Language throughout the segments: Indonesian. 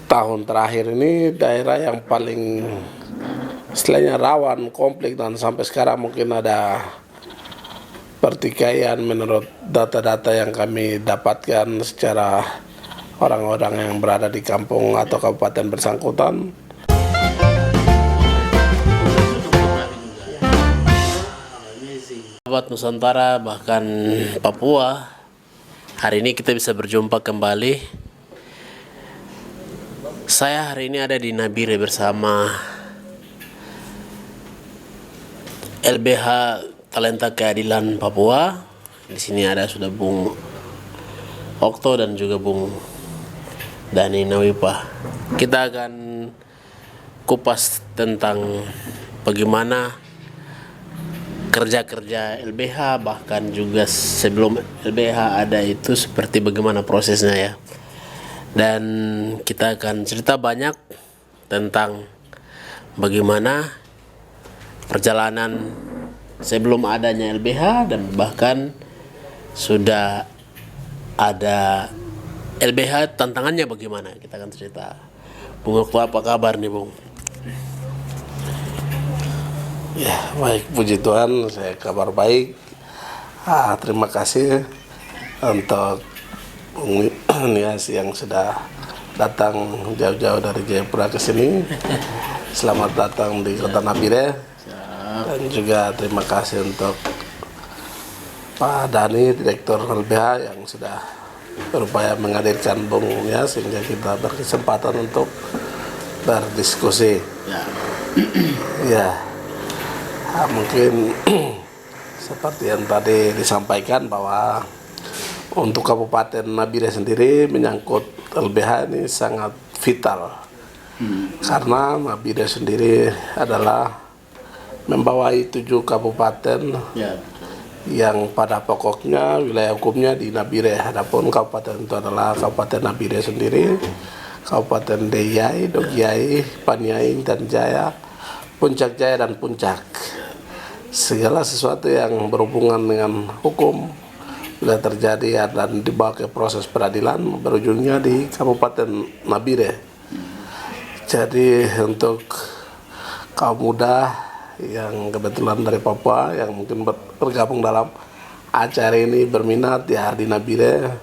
tahun terakhir ini daerah yang paling istilahnya rawan konflik, dan sampai sekarang mungkin ada pertikaian menurut data-data yang kami dapatkan secara orang-orang yang berada di kampung atau kabupaten bersangkutan. Sahabat Nusantara, bahkan Papua, hari ini kita bisa berjumpa kembali. Saya hari ini ada di Nabire bersama LBH Talenta Keadilan Papua. Di sini ada sudah Bung Okto dan juga Bung Dani Nawipa. Kita akan kupas tentang bagaimana kerja-kerja LBH, bahkan juga sebelum LBH ada itu seperti bagaimana prosesnya ya. Dan kita akan cerita banyak tentang bagaimana perjalanan sebelum adanya LBH dan bahkan sudah ada LBH, tantangannya bagaimana. Kita akan cerita. Bung Okto, apa kabar nih Bung? Ya, baik, puji Tuhan, saya kabar baik. Terima kasih untuk Bung Nias yang sudah datang jauh-jauh dari Jayapura ke sini. Selamat datang di Kota Nabire. Dan juga terima kasih untuk Pak Dani, Direktur LBH, yang sudah berupaya menghadirkan Bung Nias sehingga kita berkesempatan untuk berdiskusi. Ya. Mungkin seperti yang tadi disampaikan bahwa untuk Kabupaten Nabire sendiri menyangkut LBH ini sangat vital, karena Nabire sendiri adalah membawai 7 kabupaten yang pada pokoknya wilayah hukumnya di Nabire. Adapun kabupaten itu adalah Kabupaten Nabire sendiri, Kabupaten Deyai, Dogiai, Paniai, dan Jaya, Puncak Jaya, dan Puncak. Segala sesuatu yang berhubungan dengan hukum bila terjadi dan dibawa ke proses peradilan berujungnya di Kabupaten Nabire. Jadi untuk kaum muda yang kebetulan dari Papua yang mungkin bergabung dalam acara ini, berminat ya di Nabire,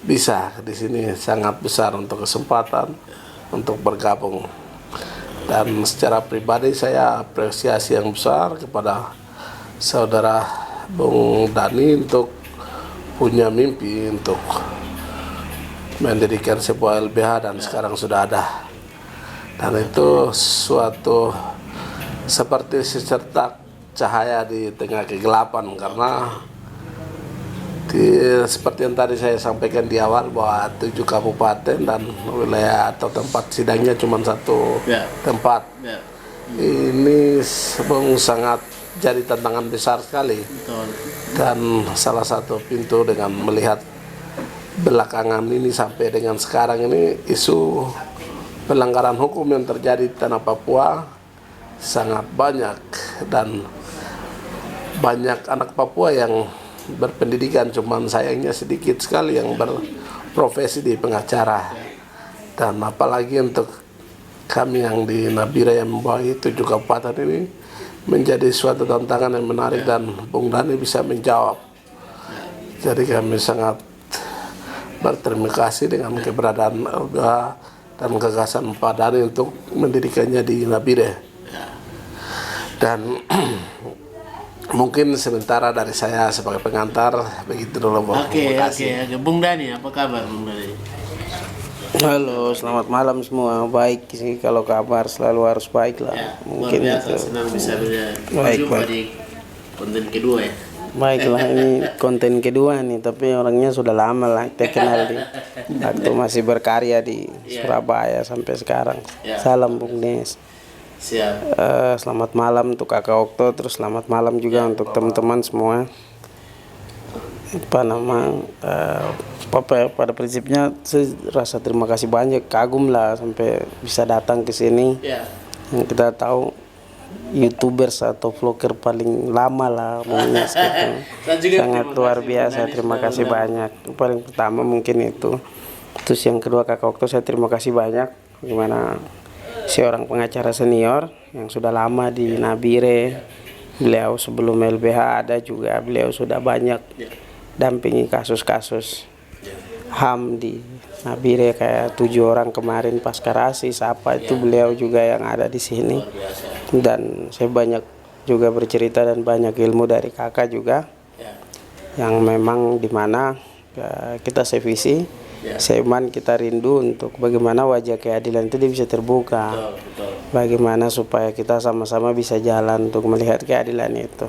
bisa di sini sangat besar untuk kesempatan untuk bergabung. Dan secara pribadi saya apresiasi yang besar kepada saudara Bung Dani untuk punya mimpi untuk mendirikan sebuah LBH dan sekarang sudah ada. Dan itu suatu seperti secertak cahaya di tengah kegelapan, karena seperti yang tadi saya sampaikan di awal bahwa 7 kabupaten dan wilayah atau tempat sidangnya cuma satu tempat. Ini sangat jadi tantangan besar sekali. Dan salah satu pintu dengan melihat belakangan ini sampai dengan sekarang ini, isu pelanggaran hukum yang terjadi di tanah Papua sangat banyak, dan banyak anak Papua yang berpendidikan, cuman sayangnya sedikit sekali yang berprofesi di pengacara. Dan apalagi untuk kami yang di Nabire yang membawa 7 kabupaten ini menjadi suatu tantangan yang menarik, dan Bung Dani bisa menjawab. Jadi kami sangat berterima kasih dengan keberadaan LBH dan gagasan Pak Dani untuk mendirikannya di Nabire. Dan mungkin sementara dari saya sebagai pengantar, begitu dulu Bung. Oke. Bung Dani, apa kabar Bung Dani? Halo, selamat malam semua. Baik sih, kalau kabar selalu harus baik lah. Ya, mungkin luar biasa, itu. senang bisa Baik. di konten kedua ya. Baiklah, ini konten kedua nih, tapi orangnya sudah lama lah kita kenal di waktu masih berkarya di Surabaya sampai sekarang. Salam Bung Nes. Siap. Selamat malam untuk Kakak Okto, terus selamat malam juga untuk teman-teman semua. Pada prinsipnya saya rasa terima kasih banyak, kagum lah sampai bisa datang ke sini. Yang kita tahu YouTubers atau vlogger paling lama lah mungkin gitu. Sangat luar biasa, terima kasih banyak. Paling pertama mungkin itu. Terus yang kedua Kakak Okto, saya terima kasih banyak bagaimana seorang pengacara senior yang sudah lama di Nabire. Beliau sebelum LBH ada juga, beliau sudah banyak dampingi kasus-kasus HAM di Nabire, kayak 7 orang kemarin pasca rasis apa itu beliau juga yang ada di sini. Dan saya banyak juga bercerita dan banyak ilmu dari kakak juga yang memang dimana kita sevisi, seman kita rindu untuk bagaimana wajah keadilan itu dia bisa terbuka. Bagaimana supaya kita sama-sama bisa jalan untuk melihat keadilan itu.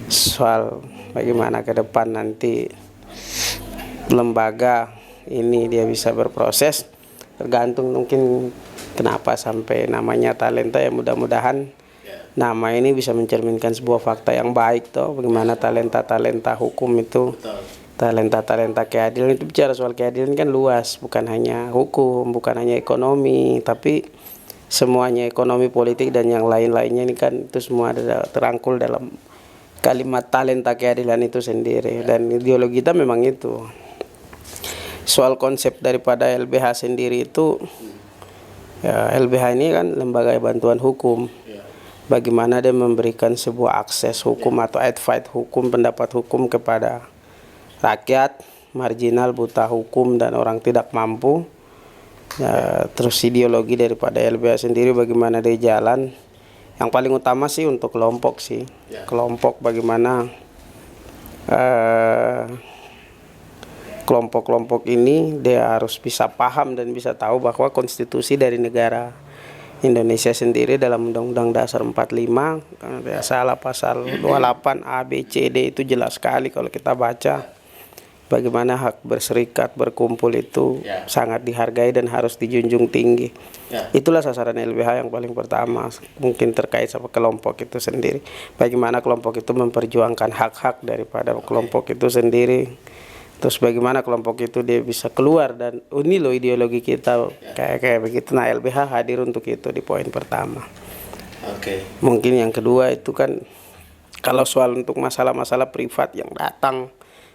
Soal bagaimana ke depan nanti lembaga ini dia bisa berproses, tergantung mungkin kenapa sampai namanya talenta, ya mudah-mudahan nama ini bisa mencerminkan sebuah fakta yang baik toh. Bagaimana talenta-talenta hukum itu, talenta-talenta keadilan itu, bicara soal keadilan kan luas, bukan hanya hukum, bukan hanya ekonomi, tapi semuanya, ekonomi, politik dan yang lain-lainnya ini kan itu semua ada terangkul dalam kalimat talenta keadilan itu sendiri. Dan ideologi kita memang itu. Soal konsep daripada LBH sendiri itu, ya, LBH ini kan lembaga bantuan hukum. Bagaimana dia memberikan sebuah akses hukum atau advice hukum, pendapat hukum kepada rakyat marginal, buta hukum dan orang tidak mampu. Ya, terus ideologi daripada LBH sendiri bagaimana dia jalan, yang paling utama sih untuk kelompok sih, kelompok bagaimana kelompok-kelompok ini dia harus bisa paham dan bisa tahu bahwa konstitusi dari negara Indonesia sendiri dalam Undang-Undang Dasar 45 kalau tidak salah pasal 28 A, B, C, D itu jelas sekali kalau kita baca. Bagaimana hak berserikat, berkumpul itu sangat dihargai dan harus dijunjung tinggi. Itulah sasaran LBH yang paling pertama, mungkin terkait sama kelompok itu sendiri. Bagaimana kelompok itu memperjuangkan hak-hak daripada kelompok itu sendiri. Terus bagaimana kelompok itu dia bisa keluar dan ini loh ideologi kita kayak begitu. Nah, LBH hadir untuk itu di poin pertama. Mungkin yang kedua itu kan kalau soal untuk masalah-masalah privat yang datang,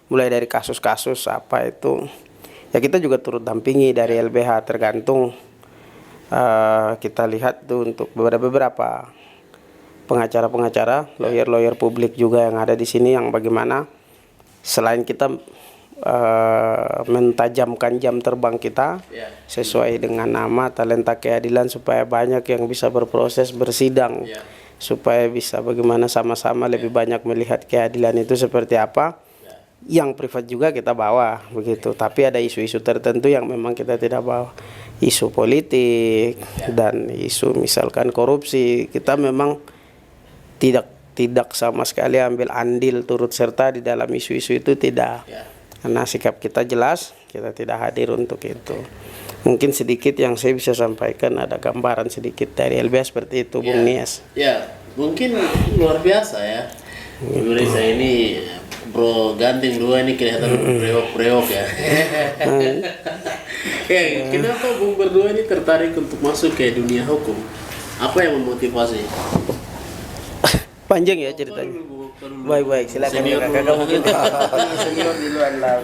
mulai dari kasus-kasus apa itu, ya kita juga turut dampingi dari LBH, tergantung kita lihat tuh untuk beberapa pengacara-pengacara, lawyer-lawyer publik juga yang ada di sini, yang bagaimana selain kita mentajamkan jam terbang kita sesuai dengan nama talenta keadilan supaya banyak yang bisa berproses bersidang, supaya bisa bagaimana sama-sama lebih banyak melihat keadilan itu seperti apa. Yang privat juga kita bawa begitu, tapi ada isu-isu tertentu yang memang kita tidak bawa, isu politik dan isu misalkan korupsi. Kita memang tidak sama sekali ambil andil turut serta di dalam isu-isu itu, tidak, karena sikap kita jelas, kita tidak hadir untuk itu. Mungkin sedikit yang saya bisa sampaikan, ada gambaran sedikit dari LBH seperti itu, Bung Nias. Ya, mungkin luar biasa ya. Indonesia ini Bro Ganting dua ini kelihatan breok-breok ya. Kenapa Bung berdua ini tertarik untuk masuk ke dunia hukum? Apa yang memotivasi? Panjang ya ceritanya. Baik, silakan kakak mungkin. Senior duluan lah,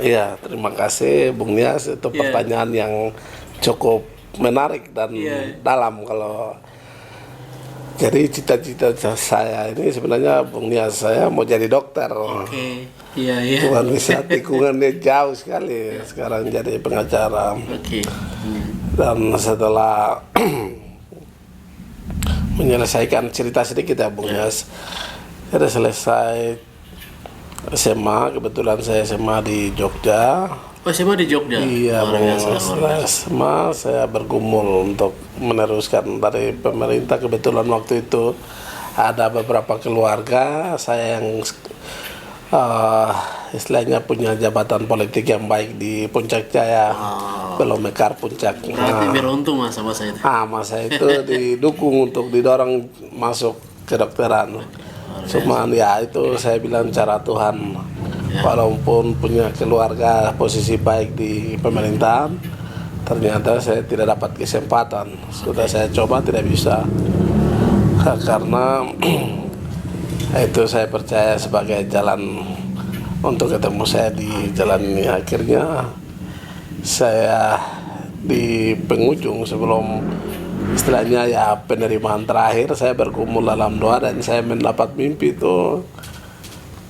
Iya, terima kasih Bung Nias, itu pertanyaan yang cukup menarik dan dalam. Kalau jadi cita-cita saya ini sebenarnya Bung Nias, saya mau jadi dokter. Tuhan bisa tikungannya jauh sekali. Sekarang jadi pengacara. Dan setelah menyelesaikan cerita sedikit ya Bung Nias, saya selesai SMA, kebetulan saya SMA di Jogja. Oh, SMA di Jogja? Iya, setelah SMA saya bergumul untuk meneruskan dari pemerintah. Kebetulan waktu itu ada beberapa keluarga saya yang istilahnya punya jabatan politik yang baik di Puncak Jaya, belum mekar Puncak. Berarti beruntung mas sama saya itu. Masa itu didukung untuk didorong masuk kedokteran. Cuman ya itu saya bilang cara Tuhan. Walaupun punya keluarga posisi baik di pemerintahan, ternyata saya tidak dapat kesempatan. Sudah saya coba tidak bisa, karena itu saya percaya sebagai jalan untuk ketemu saya di jalan ini. Akhirnya saya di penghujung sebelum istilahnya ya penerimaan terakhir, saya bergumul dalam doa dan saya mendapat mimpi itu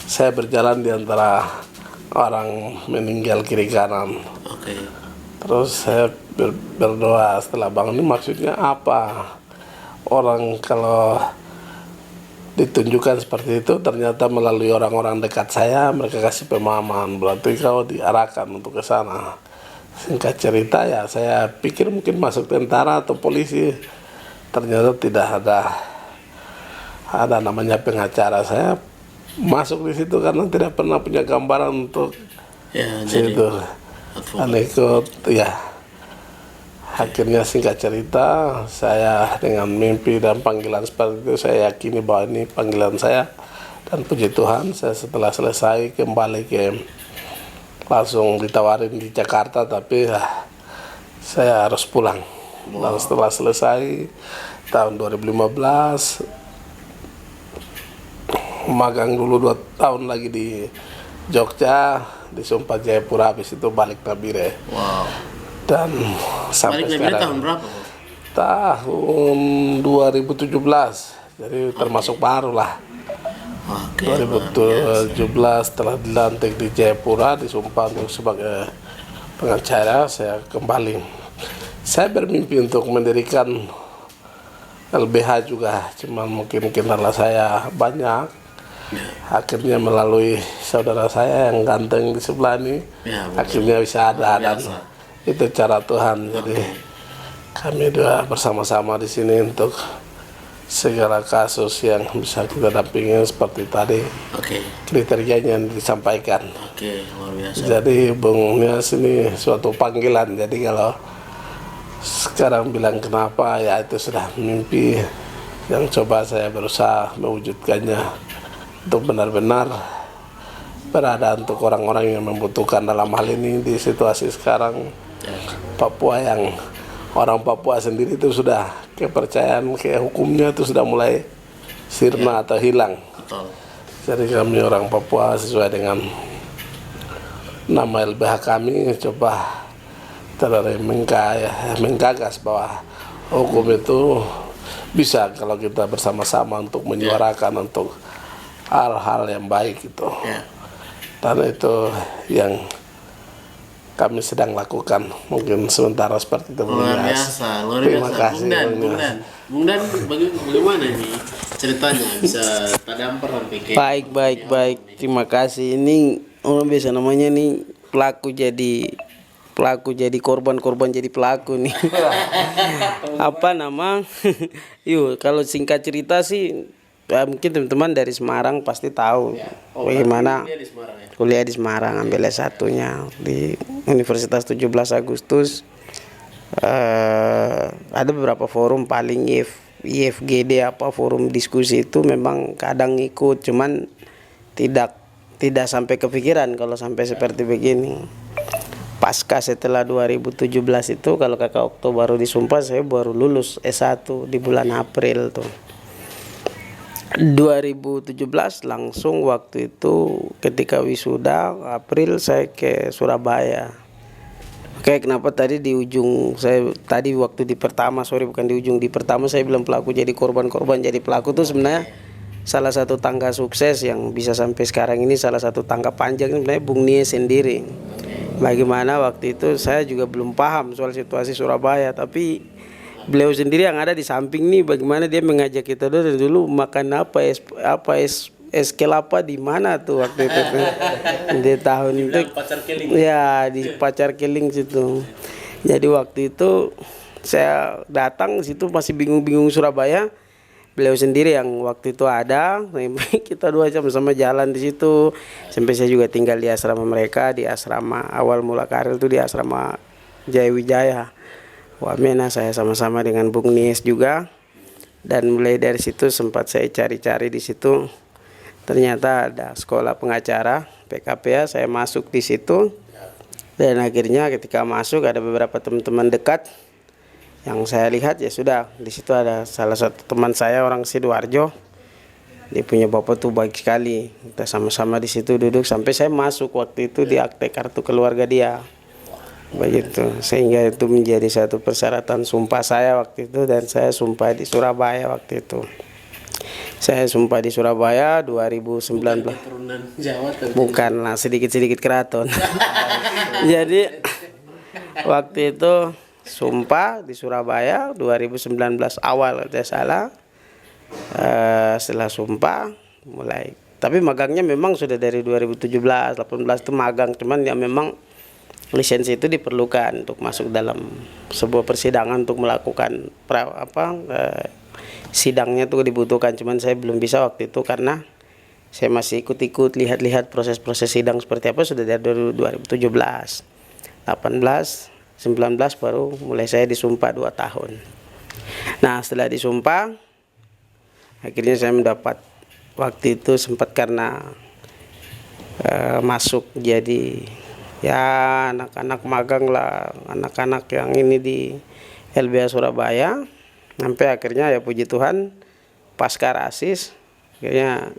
saya berjalan di antara orang meninggal kiri kanan. Oke. Terus saya berdoa setelah bangun, ini maksudnya apa? Orang kalau ditunjukkan seperti itu ternyata melalui orang-orang dekat saya, mereka kasih pemahaman, berarti kau diarahkan untuk ke sana. Singkat cerita ya saya pikir mungkin masuk tentara atau polisi, ternyata tidak ada namanya pengacara. Saya masuk di situ karena tidak pernah punya gambaran untuk Ya, jadi situ. Dan ikut ya. Akhirnya singkat cerita, saya dengan mimpi dan panggilan seperti itu, saya yakini bahwa ini panggilan saya. Dan puji Tuhan, saya setelah selesai kembali langsung ditawarin di Jakarta, tapi saya harus pulang. Dan setelah selesai tahun 2015, magang dulu 2 tahun lagi di Jogja, di Sumpah Jayapura, habis itu balik Nabire. wow. Dan sampai Balik Nabire tahun berapa, Bro? tahun 2017, jadi termasuk baru lah. Oke. 2017 setelah dilantik di Jayapura, disumpah untuk sebagai pengacara, saya kembali. Saya bermimpi untuk mendirikan LBH juga, cuman mungkin kendala saya banyak. Akhirnya melalui saudara saya yang ganteng di sebelah ini, Ya, akhirnya bisa ada, dan biasa. itu cara Tuhan. Jadi kami dua bersama-sama di sini untuk segala kasus yang bisa kita dampingi seperti tadi Oke. kriterianya yang disampaikan. Oke, luar biasa. Jadi Bung Nias ini suatu panggilan. Jadi kalau sekarang bilang kenapa, ya itu sudah mimpi yang coba saya berusaha mewujudkannya untuk benar-benar berada untuk orang-orang yang membutuhkan. Dalam hal ini di situasi sekarang Papua, yang orang Papua sendiri itu sudah kepercayaan ke hukumnya itu sudah mulai sirna atau hilang. Betul. Jadi kami orang Papua sesuai dengan nama LBH kami coba menggagas bahwa hukum itu bisa kalau kita bersama-sama untuk menyuarakan untuk hal-hal yang baik itu. Ya. Dan itu yang kami sedang lakukan, mungkin sementara seperti itu. Luar Bung Nias. biasa, luar Terima biasa. kasih, Bung Dan. Bung Dan, bagaimana ini ceritanya bisa tadampar sampai ke Baik. Terima kasih. Ini orang biasa namanya nih pelaku jadi korban jadi pelaku nih. Apa nama? Yuk, kalau singkat cerita sih, ya mungkin teman-teman dari Semarang pasti tahu bagaimana dia di Semarang ya? kuliah di Semarang, ambil S1-nya di Universitas 17 Agustus. Ada beberapa forum, paling IFGD apa forum diskusi itu memang kadang ikut, cuman tidak sampai kepikiran kalau sampai seperti begini. Pasca setelah 2017 itu, kalau kakak Okto baru disumpah, saya baru lulus S1 di bulan April tuh. 2017 langsung waktu itu ketika wisuda April saya ke Surabaya. Oke, kenapa tadi di ujung saya tadi waktu di pertama saya bilang pelaku jadi korban jadi pelaku tuh sebenarnya salah satu tangga sukses yang bisa sampai sekarang ini, salah satu tangga panjang sebenarnya Bung Nias sendiri. Bagaimana waktu itu saya juga belum paham soal situasi Surabaya, tapi beliau sendiri yang ada di samping nih, bagaimana dia mengajak kita dulu makan es kelapa di mana tuh waktu itu di tahun itu ya di Pacar Keling situ. Jadi waktu itu saya datang situ masih bingung Surabaya, beliau sendiri yang waktu itu ada. Kita 2 jam sama jalan di situ sampai saya juga tinggal di asrama mereka, di asrama awal mula karir itu di asrama Jaya Wijaya Wamena. Saya sama-sama dengan Bung Nias juga, dan mulai dari situ sempat saya cari-cari di situ. Ternyata ada sekolah pengacara PKPA, saya masuk di situ, dan akhirnya ketika masuk ada beberapa teman-teman dekat yang saya lihat, ya sudah di situ ada salah satu teman saya orang Sidoarjo, dia punya bapak tuh baik sekali, kita sama-sama di situ duduk sampai saya masuk waktu itu di akte kartu keluarga dia. begitu. Sehingga itu menjadi satu persyaratan sumpah saya waktu itu, dan saya sumpah di Surabaya waktu itu. Saya sumpah di Surabaya 2019. Keturunan Jawa tapi Bukanlah, sedikit-sedikit keraton. Jadi waktu itu sumpah di Surabaya 2019 awal kalau tidak salah. Setelah sumpah mulai, tapi magangnya memang sudah dari 2017, 18 itu magang, cuman ya memang lisensi itu diperlukan untuk masuk dalam sebuah persidangan untuk melakukan sidangnya tuh dibutuhkan, cuman saya belum bisa waktu itu karena saya masih ikut-ikut lihat-lihat proses-proses sidang seperti apa sudah dari 2017, 18, 19 baru mulai saya disumpah 2 tahun. Nah setelah disumpah akhirnya saya mendapat waktu itu sempat karena masuk jadi ya anak-anak magang lah, anak-anak yang ini di LBH Surabaya. Sampai akhirnya ya puji Tuhan pasca rasis akhirnya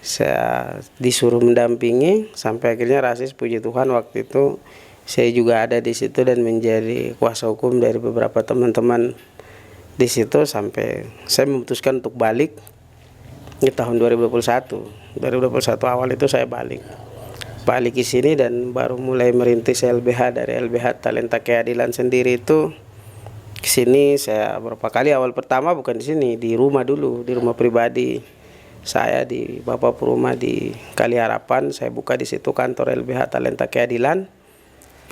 saya disuruh mendampingi sampai akhirnya rasis, puji Tuhan waktu itu saya juga ada di situ dan menjadi kuasa hukum dari beberapa teman-teman di situ sampai saya memutuskan untuk balik di tahun 2021 awal itu saya balik ke sini dan baru mulai merintis LBH. Dari LBH Talenta Keadilan sendiri itu ke sini saya beberapa kali. Awal pertama bukan di sini, di rumah dulu, di rumah pribadi saya di Bapak Puruma di Kali Harapan. Saya buka di situ kantor LBH Talenta Keadilan.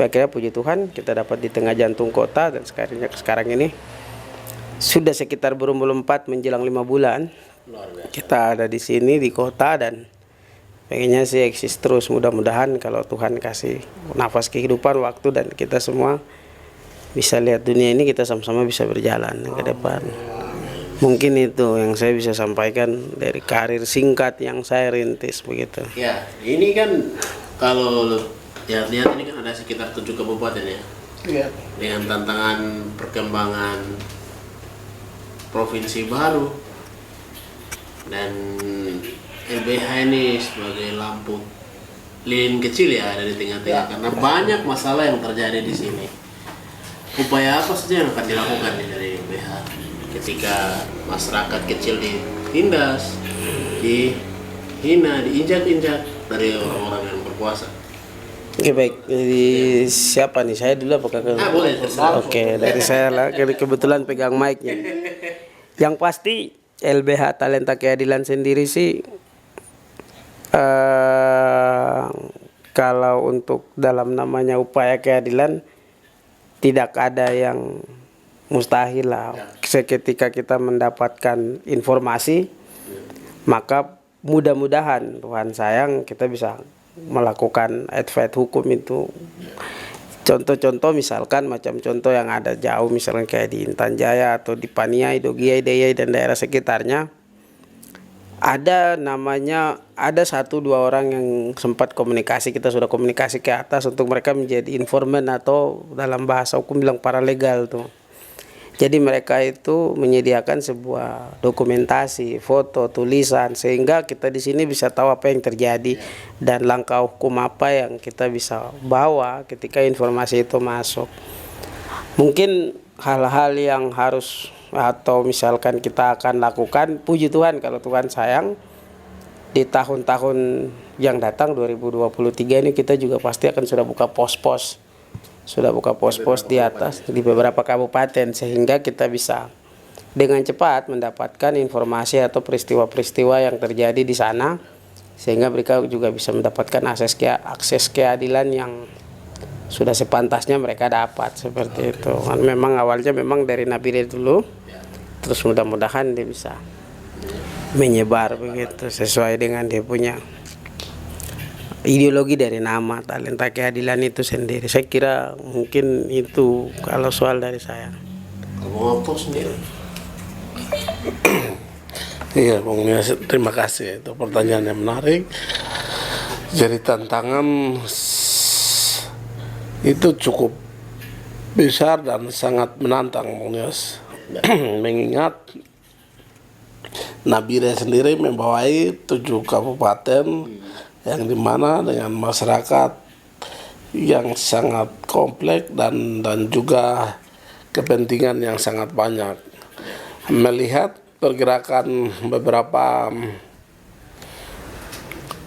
Akhirnya puji Tuhan kita dapat di tengah jantung kota, dan sekarang ini sudah sekitar berumur 4 menjelang 5 bulan kita ada di sini di kota, dan pengennya sih eksis terus. Mudah-mudahan kalau Tuhan kasih nafas kehidupan, waktu, dan kita semua bisa lihat dunia ini, kita sama-sama bisa berjalan ke depan. Mungkin itu yang saya bisa sampaikan dari karir singkat yang saya rintis begitu. ya ini kan kalau lihat ini kan ada sekitar 7 kabupaten ya. Iya. Dengan tantangan perkembangan provinsi baru, dan LBH ini sebagai lampu lilin kecil ya ada di tengah-tengah karena banyak masalah yang terjadi di sini. Upaya apa saja yang akan dilakukan dari LBH ketika masyarakat kecil ditindas, dihina, diinjak-injak dari orang-orang yang berkuasa? Oke baik, dari siapa nih? Saya dulu apakah boleh terserah. Oke, dari saya lah, kebetulan pegang mic-nya. Yang pasti LBH Talenta Keadilan sendiri sih kalau untuk dalam namanya upaya keadilan tidak ada yang mustahil lah. Seketika kita mendapatkan informasi, maka mudah-mudahan Tuhan sayang kita bisa melakukan advert hukum itu. Contoh-contoh misalkan macam contoh yang ada jauh misalnya kayak di Intan Jaya atau di Paniai, Dogiai, Deyai dan daerah sekitarnya, ada namanya, ada 1-2 orang yang sempat komunikasi, kita sudah komunikasi ke atas untuk mereka menjadi informan atau dalam bahasa hukum bilang paralegal tuh. Jadi mereka itu menyediakan sebuah dokumentasi, foto, tulisan, sehingga kita di sini bisa tahu apa yang terjadi dan langkah hukum apa yang kita bisa bawa ketika informasi itu masuk. Mungkin hal-hal yang harus atau misalkan kita akan lakukan, puji Tuhan kalau Tuhan sayang, di tahun-tahun yang datang 2023 ini kita juga pasti akan sudah buka pos-pos di atas di beberapa kabupaten, sehingga kita bisa dengan cepat mendapatkan informasi atau peristiwa-peristiwa yang terjadi di sana, sehingga mereka juga bisa mendapatkan akses keadilan yang sudah sepantasnya mereka dapat, seperti itu. Memang awalnya memang dari Nabire dulu, terus mudah-mudahan dia bisa menyebar begitu sesuai dengan dia punya ideologi dari nama Talenta Keadilan itu sendiri. Saya kira mungkin itu kalau soal dari saya. Kamu apa sendiri? Iya, Bung Nias, terima kasih. Itu pertanyaan yang menarik. Jadi tantangan itu cukup besar dan sangat menantang, Bung Nias. Mengingat Nabire sendiri membawai 7 kabupaten yang dimana dengan masyarakat yang sangat kompleks dan juga kepentingan yang sangat banyak. Melihat pergerakan beberapa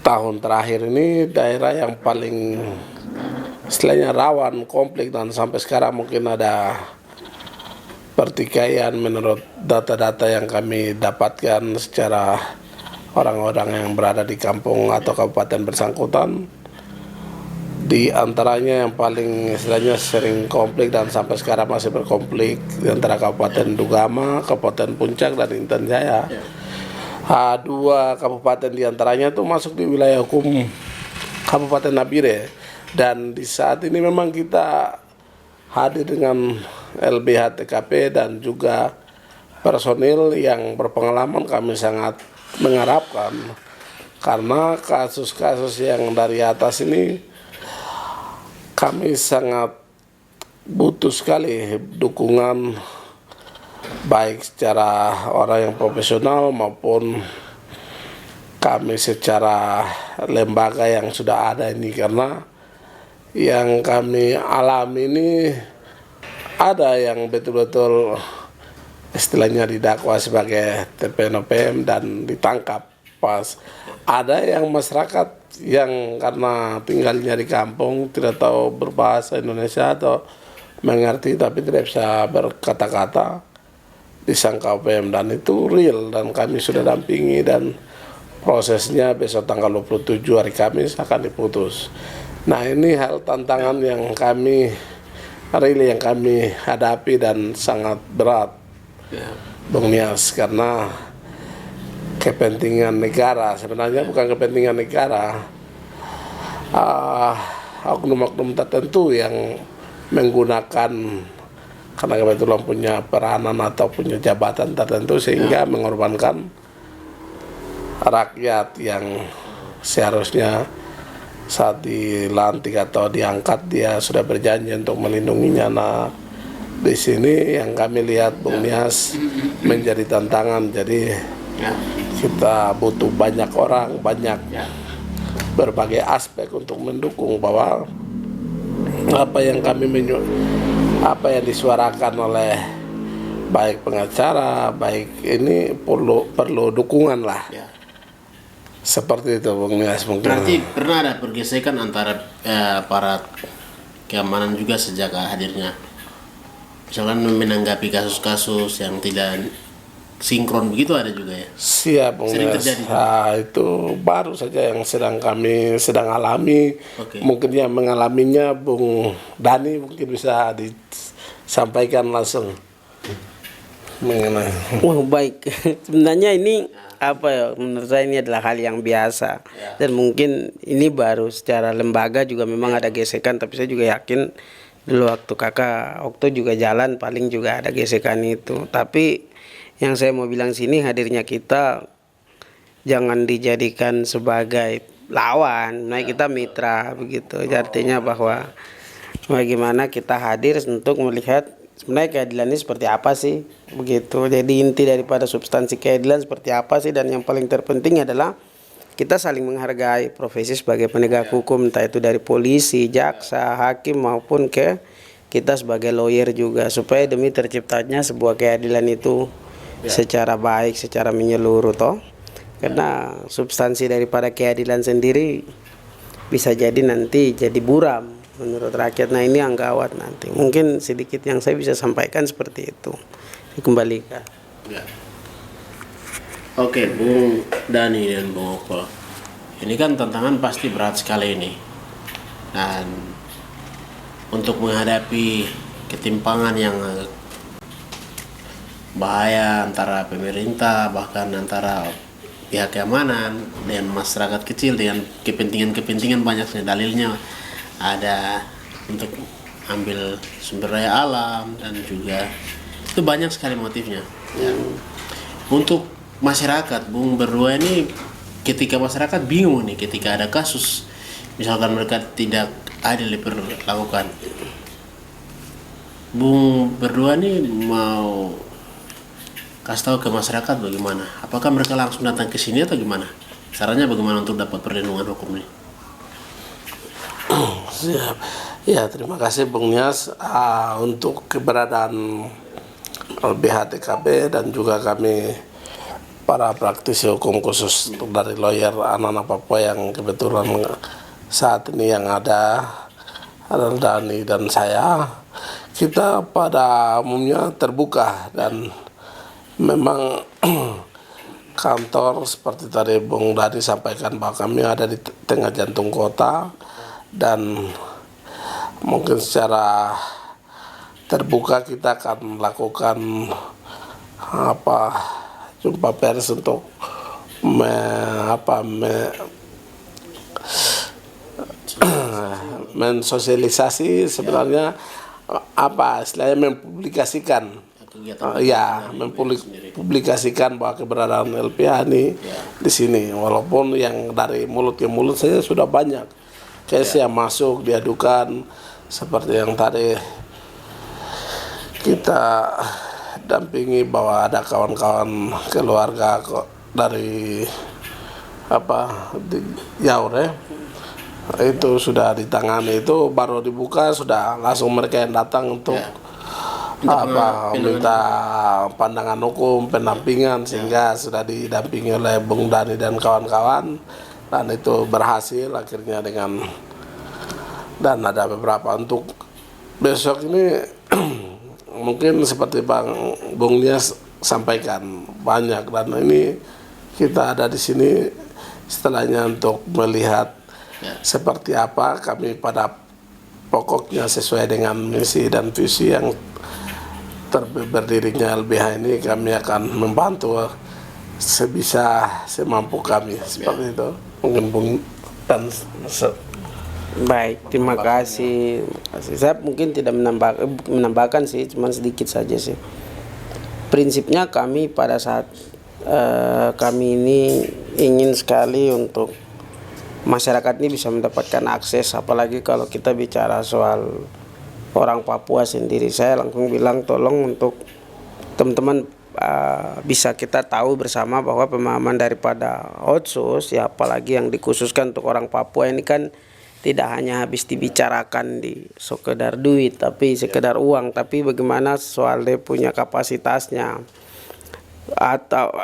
tahun terakhir ini, daerah yang paling istilahnya rawan konflik dan sampai sekarang mungkin ada pertikaian menurut data-data yang kami dapatkan secara orang-orang yang berada di kampung atau kabupaten bersangkutan. Di antaranya yang paling istilahnya sering konflik dan sampai sekarang masih berkonflik di antara Kabupaten Dugama, Kabupaten Puncak, dan Intan Jaya. Dua kabupaten di antaranya itu masuk di wilayah hukum Kabupaten Nabire. Dan di saat ini memang kita hadir dengan LBH TKP dan juga personil yang berpengalaman. Kami sangat mengharapkan karena kasus-kasus yang dari atas ini kami sangat butuh sekali dukungan baik secara orang yang profesional maupun kami secara lembaga yang sudah ada ini, karena yang kami alami ini ada yang betul-betul istilahnya didakwa sebagai TPNOPM dan ditangkap pas. Ada yang masyarakat yang karena tinggalnya di kampung tidak tahu berbahasa Indonesia atau mengerti tapi tidak bisa berkata-kata disangka OPM, dan itu real dan kami sudah dampingi dan prosesnya besok tanggal 27 hari Kamis akan diputus. Nah, ini hal tantangan yang kami yang kami hadapi dan sangat berat, Bung Nias, karena kepentingan negara sebenarnya bukan kepentingan negara, oknum-oknum tertentu yang menggunakan karena kebetulan punya peranan atau punya jabatan tertentu sehingga mengorbankan rakyat yang seharusnya saat dilantik atau diangkat dia sudah berjanji untuk melindunginya. Nah, di sini yang kami lihat, Bung Nias, menjadi tantangan. Jadi kita butuh banyak orang, banyak berbagai aspek untuk mendukung bahwa apa yang apa yang disuarakan oleh baik pengacara, baik ini perlu dukungan lah. Seperti itu, Bung Nias. Mungkin berarti pernah ada pergesekan antara aparat keamanan juga sejak hadirnya, misalkan menanggapi kasus-kasus yang tidak sinkron begitu, ada juga ya? Siap, Bung Nias. Itu baru saja yang kami sedang alami. Mungkin yang mengalaminya Bung Dani mungkin bisa disampaikan langsung mengenai. Baik. Sebenarnya ini menurut saya ini adalah hal yang biasa dan mungkin ini baru secara lembaga juga memang ada gesekan, tapi saya juga yakin dulu waktu kakak Okto juga jalan paling juga ada gesekan itu. Tapi yang saya mau bilang sini, hadirnya kita jangan dijadikan sebagai lawan, nah kita mitra begitu. Artinya bahwa bagaimana kita hadir untuk melihat sebenarnya keadilan ini seperti apa sih begitu. Jadi inti daripada substansi keadilan seperti apa sih, dan yang paling terpenting adalah kita saling menghargai profesi sebagai penegak hukum, entah itu dari polisi, jaksa, hakim maupun ke kita sebagai lawyer juga, supaya demi terciptanya sebuah keadilan itu secara baik, secara menyeluruh toh. Karena substansi daripada keadilan sendiri bisa jadi nanti jadi buram menurut rakyat. Nah, ini yang gawat nanti. Mungkin sedikit yang saya bisa sampaikan seperti itu. Dikembalikan. Oke, Bung Dani dan Bung Okto, ini kan tantangan pasti berat sekali ini. Dan untuk menghadapi ketimpangan yang bahaya antara pemerintah, bahkan antara pihak keamanan dan masyarakat kecil dengan kepentingan-kepentingan banyaknya, dalilnya ada untuk ambil sumber daya alam dan juga itu banyak sekali motifnya. Untuk masyarakat, Bung berdua ini, ketika masyarakat bingung nih ketika ada kasus misalkan mereka tidak adil diperlakukan, Bung berdua nih mau kasih tahu ke masyarakat bagaimana? Apakah mereka langsung datang ke sini atau gimana? Sarannya bagaimana untuk dapat perlindungan hukum ini? Siap. Ya, terima kasih Bung Nias untuk keberadaan LBH TKB dan juga kami para praktisi hukum khusus dari lawyer anak-anak Papua yang kebetulan saat ini yang ada adalah Dani dan saya. Kita pada umumnya terbuka dan memang kantor seperti tadi Bung Dani sampaikan bahwa kami ada di tengah jantung kota dan mungkin secara terbuka kita akan melakukan jumpa pers untuk mensosialisasi sebenarnya istilahnya mempublikasikan mempublikasikan bahwa keberadaan LPH ini di sini, walaupun yang dari mulut ke mulut saja sudah banyak case yang masuk diadukan seperti yang tadi kita dampingi bahwa ada kawan-kawan keluarga kok dari di Yaure itu sudah ditangani, itu baru dibuka sudah langsung mereka yang datang untuk minta pandangan hukum, pendampingan sehingga sudah didampingi oleh Bung Dani dan kawan-kawan dan itu berhasil akhirnya dan ada beberapa untuk besok ini mungkin seperti Bung Nias sampaikan banyak dan ini kita ada di sini setelahnya untuk melihat seperti apa kami pada pokoknya sesuai dengan misi dan visi yang berdirinya LBH ini, kami akan membantu semampu kami seperti itu. Mungkin Bung dan baik, terima kasih. Saya mungkin tidak menambahkan sih, cuma sedikit saja sih. Prinsipnya kami pada saat kami ini ingin sekali untuk masyarakat ini bisa mendapatkan akses, apalagi kalau kita bicara soal orang Papua sendiri. Saya langsung bilang tolong untuk teman-teman bisa kita tahu bersama bahwa pemahaman daripada otsus ya, apalagi yang dikhususkan untuk orang Papua ini kan tidak hanya habis dibicarakan di sekedar duit, tapi sekedar uang, tapi bagaimana soal dia punya kapasitasnya atau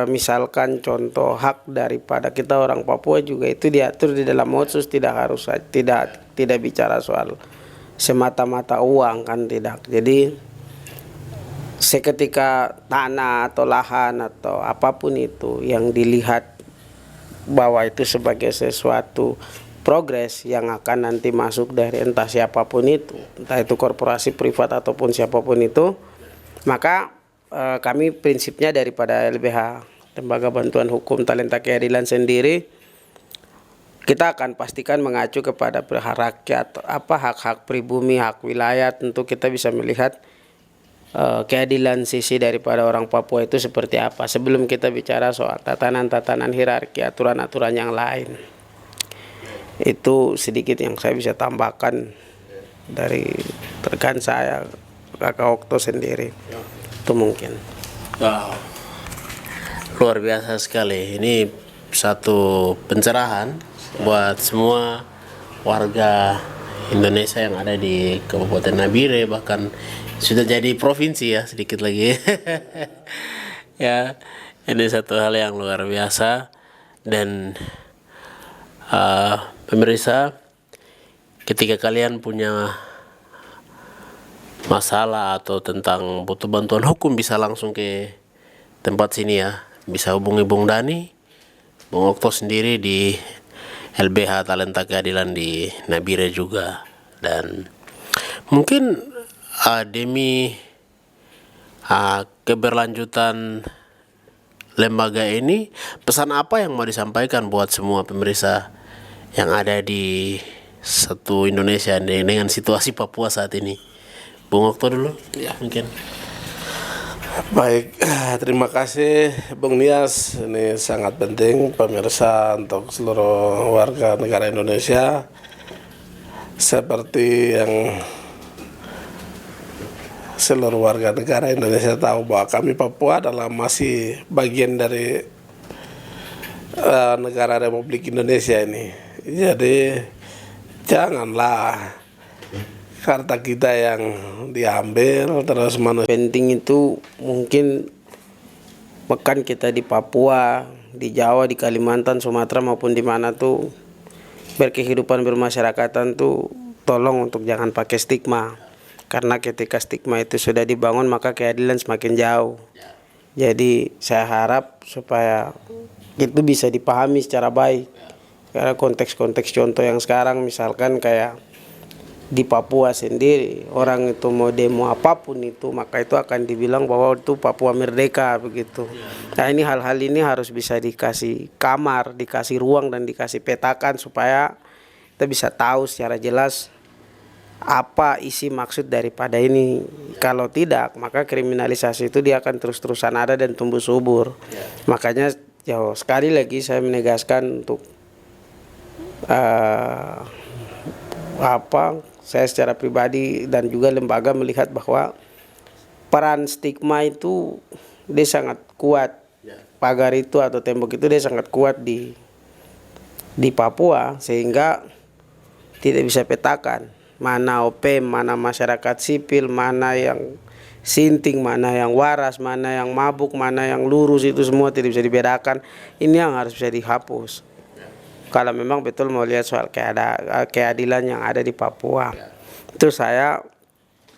misalkan contoh hak daripada kita orang Papua juga itu diatur di dalam otsus, tidak bicara soal semata-mata uang kan, tidak. Jadi seketika tanah atau lahan atau apapun itu yang dilihat bahwa itu sebagai sesuatu progres yang akan nanti masuk dari entah siapapun itu, entah itu korporasi privat ataupun siapapun itu, maka kami prinsipnya daripada LBH Lembaga Bantuan Hukum Talenta Keadilan sendiri, kita akan pastikan mengacu kepada hak rakyat, hak-hak pribumi, hak wilayah. Tentu kita bisa melihat keadilan sisi daripada orang Papua itu seperti apa sebelum kita bicara soal tatanan-tatanan hierarki, aturan-aturan yang lain. Itu sedikit yang saya bisa tambahkan dari rekan saya, Kakak Okto sendiri. Itu mungkin. Wow. Luar biasa sekali. Ini satu pencerahan buat semua warga Indonesia yang ada di Kabupaten Nabire, bahkan sudah jadi provinsi ya sedikit lagi. Ya, ini satu hal yang luar biasa. Dan pemirsa, ketika kalian punya masalah atau tentang butuh bantuan hukum, bisa langsung ke tempat sini ya. Bisa hubungi Bung Dani, Bung Okto sendiri di LBH Talenta Keadilan di Nabire juga. Dan mungkin demi keberlanjutan lembaga ini, pesan apa yang mau disampaikan buat semua pemirsa yang ada di satu Indonesia dengan situasi Papua saat ini? Bung Okto dulu, ya mungkin. Baik, terima kasih Bung Nias. Ini sangat penting pemirsa untuk seluruh warga negara Indonesia. Seperti yang seluruh warga negara Indonesia tahu bahwa kami Papua adalah masih bagian dari negara Republik Indonesia ini Jadi janganlah harta kita yang diambil terus manusia. Penting itu mungkin bahkan kita di Papua, di Jawa, di Kalimantan, Sumatera maupun di mana tuh berkehidupan bermasyarakatan tuh tolong untuk jangan pakai stigma. Karena ketika stigma itu sudah dibangun maka keadilan semakin jauh. Jadi saya harap supaya itu bisa dipahami secara baik. Karena konteks-konteks contoh yang sekarang misalkan kayak di Papua sendiri, orang itu mau demo apapun itu, maka itu akan dibilang bahwa itu Papua merdeka begitu. Nah ini hal-hal ini harus bisa dikasih kamar, dikasih ruang dan dikasih petakan supaya kita bisa tahu secara jelas apa isi maksud daripada ini. Kalau tidak, maka kriminalisasi itu dia akan terus-terusan ada dan tumbuh subur. Makanya sekali lagi saya menegaskan untuk saya secara pribadi dan juga lembaga melihat bahwa peran stigma itu dia sangat kuat. Pagar itu atau tembok itu dia sangat kuat di Papua, sehingga tidak bisa petakan mana OPM, mana masyarakat sipil, mana yang sinting, mana yang waras, mana yang mabuk, mana yang lurus, itu semua tidak bisa dibedakan. Ini yang harus bisa dihapus kalau memang betul mau lihat soal keadilan yang ada di Papua. Itu saya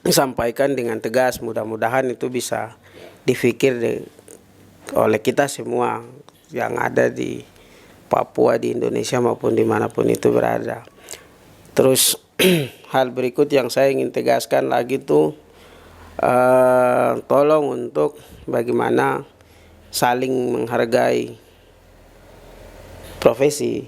sampaikan dengan tegas, mudah-mudahan itu bisa dipikir oleh kita semua yang ada di Papua, di Indonesia maupun dimanapun itu berada. Terus hal berikut yang saya ingin tegaskan lagi tuh, tolong untuk bagaimana saling menghargai profesi,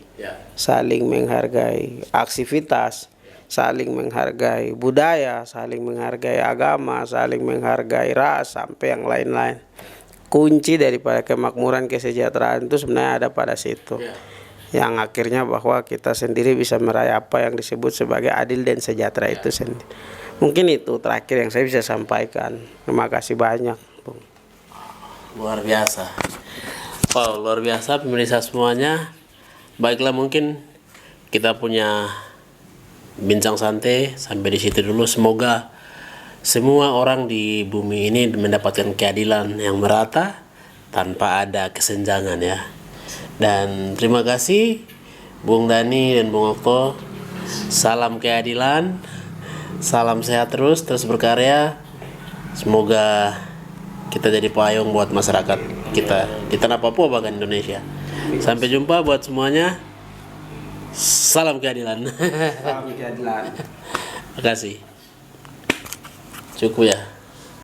saling menghargai aktivitas, saling menghargai budaya, saling menghargai agama, saling menghargai ras, sampai yang lain-lain. Kunci daripada kemakmuran, kesejahteraan itu sebenarnya ada pada situ. Yang akhirnya bahwa kita sendiri bisa meraih apa yang disebut sebagai adil dan sejahtera itu sendiri. Mungkin itu terakhir yang saya bisa sampaikan. Terima kasih banyak, Bung. Luar biasa. Wow, luar biasa pemirsa semuanya. Baiklah, mungkin kita punya bincang santai sampai di situ dulu. Semoga semua orang di bumi ini mendapatkan keadilan yang merata tanpa ada kesenjangan ya. Dan terima kasih Bung Dhani dan Bung Okto. Salam keadilan, salam sehat terus berkarya. Semoga kita jadi payung buat masyarakat kita di tanah Papua bahkan Indonesia. Sampai jumpa buat semuanya. Salam keadilan. Salam keadilan. Terima kasih. Cukup ya.